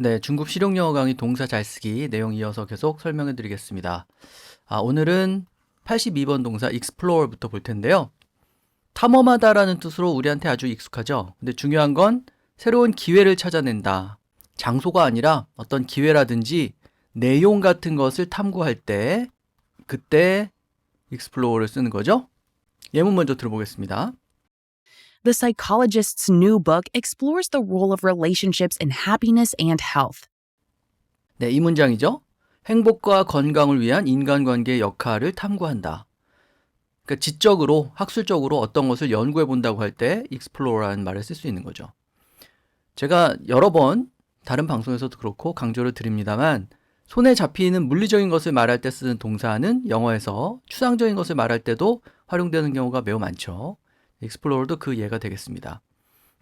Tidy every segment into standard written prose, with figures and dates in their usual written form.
네, 중급 실용영어 강의 동사 잘 쓰기 내용 이어서 계속 설명해 드리겠습니다. 오늘은 82번 동사 explore 부터 볼 텐데요. 탐험하다라는 뜻으로 우리한테 아주 익숙하죠. 근데 중요한 건 새로운 기회를 찾아낸다. 장소가 아니라 어떤 기회라든지 내용 같은 것을 탐구할 때 그때 explore를 쓰는 거죠. 예문 먼저 들어보겠습니다. The psychologist's new book explores the role of relationships in happiness and health. 네, 이 문장이죠. 행복과 건강을 위한 인간관계의 역할을 탐구한다. 그러니까 지적으로, 학술적으로 어떤 것을 연구해 본다고 할 때 explore라는 말을 쓸 수 있는 거죠. 제가 여러 번 다른 방송에서도 그렇고 강조를 드립니다만 손에 잡히는 물리적인 것을 말할 때 쓰는 동사는 영어에서 추상적인 것을 말할 때도 활용되는 경우가 매우 많죠. explore도 그 예가 되겠습니다.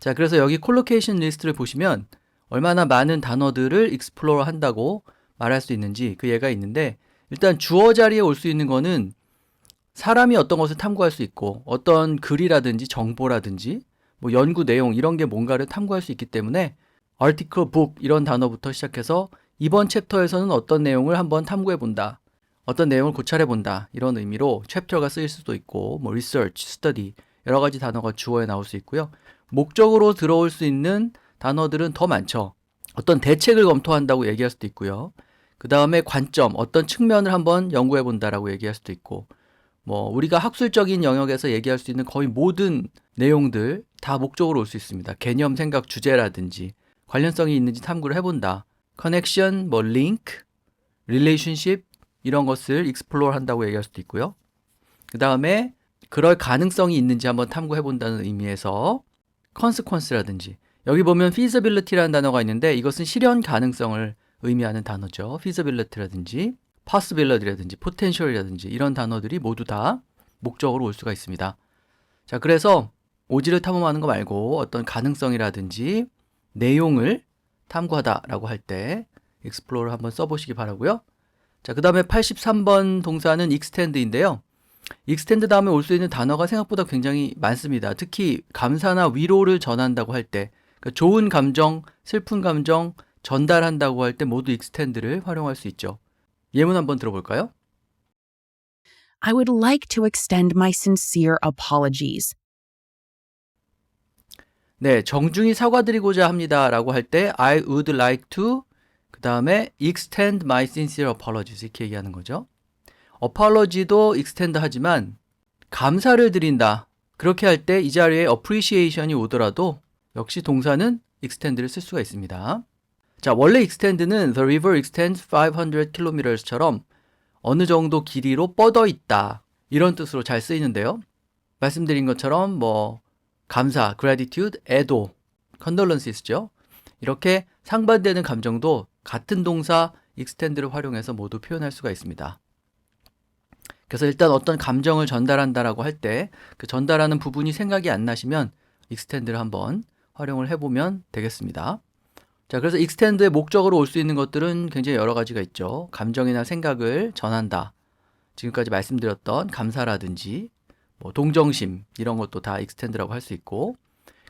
자, 그래서 여기 콜로케이션 리스트를 보시면 얼마나 많은 단어들을 explore 한다고 말할 수 있는지 그 예가 있는데, 일단 주어 자리에 올 수 있는 거는 사람이 어떤 것을 탐구할 수 있고 어떤 글이라든지 정보라든지 뭐 연구 내용 이런 게 뭔가를 탐구할 수 있기 때문에 article, book 이런 단어부터 시작해서 이번 챕터에서는 어떤 내용을 한번 탐구해 본다, 어떤 내용을 고찰해 본다, 이런 의미로 챕터가 쓰일 수도 있고 뭐 research, study 여러 가지 단어가 주어에 나올 수 있고요. 목적으로 들어올 수 있는 단어들은 더 많죠. 어떤 대책을 검토한다고 얘기할 수도 있고요. 그 다음에 관점, 어떤 측면을 한번 연구해 본다라고 얘기할 수도 있고, 뭐 우리가 학술적인 영역에서 얘기할 수 있는 거의 모든 내용들 다 목적으로 올 수 있습니다. 개념, 생각, 주제라든지 관련성이 있는지 탐구를 해본다. 커넥션, 뭐 링크, 릴레이션십 이런 것을 explore 한다고 얘기할 수도 있고요. 그 다음에 그럴 가능성이 있는지 한번 탐구해 본다는 의미에서 consequence라든지, 여기 보면 feasibility라는 단어가 있는데 이것은 실현 가능성을 의미하는 단어죠. feasibility라든지 possibility라든지 potential이라든지 이런 단어들이 모두 다 목적으로 올 수가 있습니다. 자, 그래서 오지를 탐험하는 거 말고 어떤 가능성이라든지 내용을 탐구하다라고 할 때 explore 한번 써보시기 바라고요. 자, 그 다음에 83번 동사는 extend인데요. extend 다음에 올 수 있는 단어가 생각보다 굉장히 많습니다. 특히 감사나 위로를 전한다고 할 때, 그러니까 좋은 감정, 슬픈 감정 전달한다고 할 때 모두 extend를 활용할 수 있죠. 예문 한번 들어볼까요? I would like to extend my sincere apologies. 네, 정중히 사과드리고자 합니다라고 할 때 I would like to 그 다음에 extend my sincere apologies 이렇게 얘기하는 거죠. apology도 extend 하지만 감사를 드린다 그렇게 할 때 이 자리에 appreciation이 오더라도 역시 동사는 extend를 쓸 수가 있습니다. 자, 원래 extend는 the river extends 500km처럼 어느 정도 길이로 뻗어 있다 이런 뜻으로 잘 쓰이는데요. 말씀드린 것처럼 뭐 감사, gratitude, 애도, condolences죠. 이렇게 상반되는 감정도 같은 동사 extend를 활용해서 모두 표현할 수가 있습니다. 그래서 일단 어떤 감정을 전달한다라고 할 때 그 전달하는 부분이 생각이 안 나시면 extend를 한번 활용을 해보면 되겠습니다. 자, 그래서 extend의 목적으로 올 수 있는 것들은 굉장히 여러 가지가 있죠. 감정이나 생각을 전한다. 지금까지 말씀드렸던 감사라든지 뭐 동정심 이런 것도 다 extend라고 할 수 있고,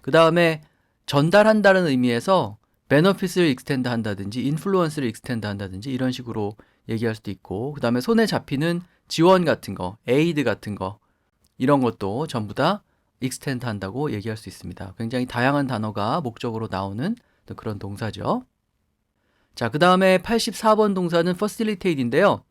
그 다음에 전달한다는 의미에서 benefit을 extend 한다든지 influence를 extend 한다든지 이런 식으로 얘기할 수도 있고, 그 다음에 손에 잡히는 지원 같은 거, aid 같은 거 이런 것도 전부 다 extend 한다고 얘기할 수 있습니다. 굉장히 다양한 단어가 목적으로 나오는 그런 동사죠. 자, 그 다음에 84번 동사는 facilitate인데요.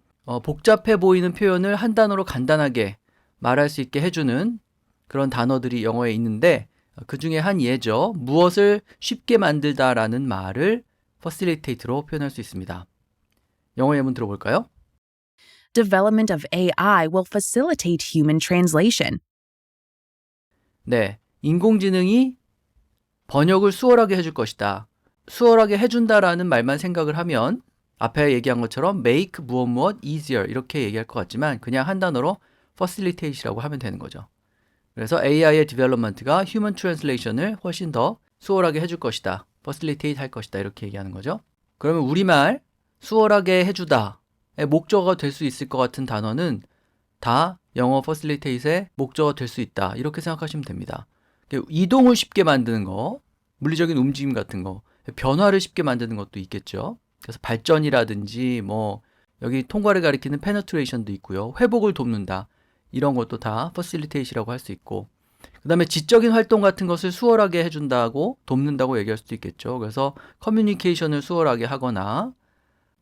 복잡해 보이는 표현을 한 단어로 간단하게 말할 수 있게 해주는 그런 단어들이 영어에 있는데 그 중에 한 예죠. 무엇을 쉽게 만들다라는 말을 facilitate로 표현할 수 있습니다. 영어 예문 들어볼까요? Development of AI will facilitate human translation. 네, 인공지능이 번역을 수월하게 해줄 것이다. 수월하게 해준다라는 말만 생각을 하면 앞에 얘기한 것처럼 make 무엇 무엇 easier 이렇게 얘기할 것 같지만 그냥 한 단어로 facilitate이라고 하면 되는 거죠. 그래서 AI의 development가 human translation을 훨씬 더 수월하게 해줄 것이다. facilitate 할 것이다. 이렇게 얘기하는 거죠. 그러면 우리말 수월하게 해주다의 목적어가 될 수 있을 것 같은 단어는 다 영어 facilitate의 목적어가 될 수 있다. 이렇게 생각하시면 됩니다. 이동을 쉽게 만드는 거, 물리적인 움직임 같은 거, 변화를 쉽게 만드는 것도 있겠죠. 그래서 발전이라든지 뭐 여기 통과를 가리키는 penetration도 있고요. 회복을 돕는다. 이런 것도 다 facilitate이라고 할 수 있고, 그 다음에 지적인 활동 같은 것을 수월하게 해준다고, 돕는다고 얘기할 수도 있겠죠. 그래서 커뮤니케이션을 수월하게 하거나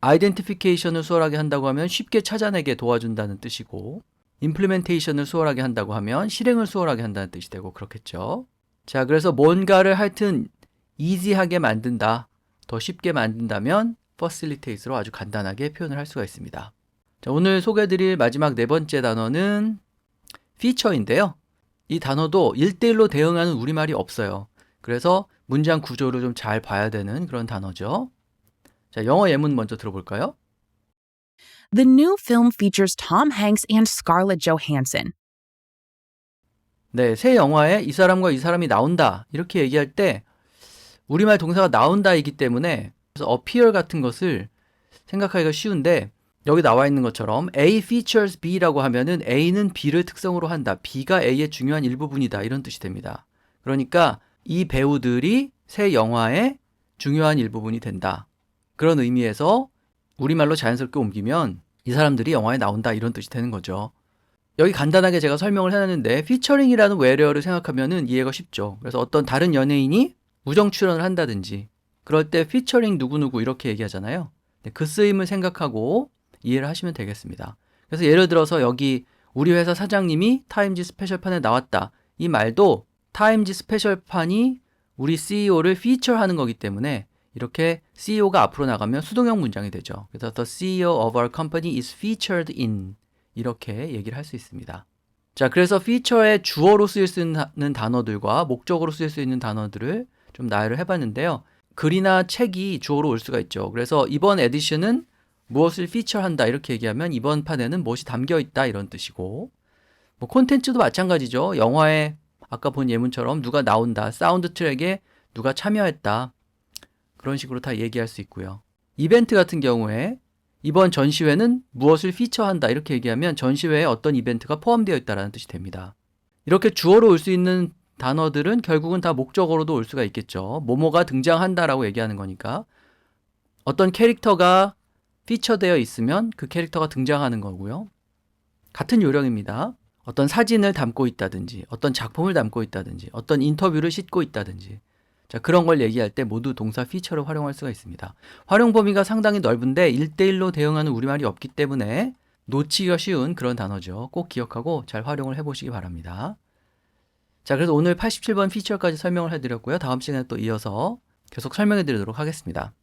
아이덴티피케이션을 수월하게 한다고 하면 쉽게 찾아내게 도와준다는 뜻이고, 임플리멘테이션을 수월하게 한다고 하면 실행을 수월하게 한다는 뜻이 되고 그렇겠죠. 자, 그래서 뭔가를 하여튼 easy하게 만든다, 더 쉽게 만든다면 facilitate로 아주 간단하게 표현을 할 수가 있습니다. 자, 오늘 소개해드릴 마지막 네 번째 단어는 feature인데요. 이 단어도 1대1로 대응하는 우리말이 없어요. 그래서 문장 구조를 좀 잘 봐야 되는 그런 단어죠. 자, 영어 예문 먼저 들어볼까요? The new film features Tom Hanks and Scarlett Johansson. 네, 새 영화에 이 사람과 이 사람이 나온다 이렇게 얘기할 때 우리말 동사가 나온다이기 때문에 그래서 appear 같은 것을 생각하기가 쉬운데, 여기 나와 있는 것처럼 A features B라고 하면은 A는 B를 특성으로 한다. B가 A의 중요한 일부분이다. 이런 뜻이 됩니다. 그러니까 이 배우들이 새 영화의 중요한 일부분이 된다. 그런 의미에서 우리말로 자연스럽게 옮기면 이 사람들이 영화에 나온다. 이런 뜻이 되는 거죠. 여기 간단하게 제가 설명을 해놨는데 피처링이라는 외래어를 생각하면은 이해가 쉽죠. 그래서 어떤 다른 연예인이 우정 출연을 한다든지 그럴 때 피처링 누구누구 이렇게 얘기하잖아요. 그 쓰임을 생각하고 이해를 하시면 되겠습니다. 그래서 예를 들어서 여기 우리 회사 사장님이 타임지 스페셜판에 나왔다. 이 말도 타임지 스페셜판이 우리 CEO를 피처하는 거기 때문에 이렇게 CEO가 앞으로 나가면 수동형 문장이 되죠. 그래서 The CEO of our company is featured in 이렇게 얘기를 할 수 있습니다. 자, 그래서 feature의 주어로 쓰일 수 있는 단어들과 목적으로 쓰일 수 있는 단어들을 좀 나열을 해봤는데요. 글이나 책이 주어로 올 수가 있죠. 그래서 이번 에디션은 무엇을 피처한다 이렇게 얘기하면 이번 판에는 무엇이 담겨있다 이런 뜻이고, 뭐 콘텐츠도 마찬가지죠. 영화에 아까 본 예문처럼 누가 나온다, 사운드 트랙에 누가 참여했다, 그런 식으로 다 얘기할 수 있고요. 이벤트 같은 경우에 이번 전시회는 무엇을 피처한다 이렇게 얘기하면 전시회에 어떤 이벤트가 포함되어 있다는 뜻이 됩니다. 이렇게 주어로 올 수 있는 단어들은 결국은 다 목적어로도 올 수가 있겠죠. 뭐뭐가 등장한다라고 얘기하는 거니까 어떤 캐릭터가 피처되어 있으면 그 캐릭터가 등장하는 거고요. 같은 요령입니다. 어떤 사진을 담고 있다든지 어떤 작품을 담고 있다든지 어떤 인터뷰를 싣고 있다든지, 자, 그런 걸 얘기할 때 모두 동사 feature를 활용할 수가 있습니다. 활용 범위가 상당히 넓은데 1대1로 대응하는 우리말이 없기 때문에 놓치기가 쉬운 그런 단어죠. 꼭 기억하고 잘 활용을 해보시기 바랍니다. 자, 그래서 오늘 87번 feature까지 설명을 해드렸고요. 다음 시간에 또 이어서 계속 설명해 드리도록 하겠습니다.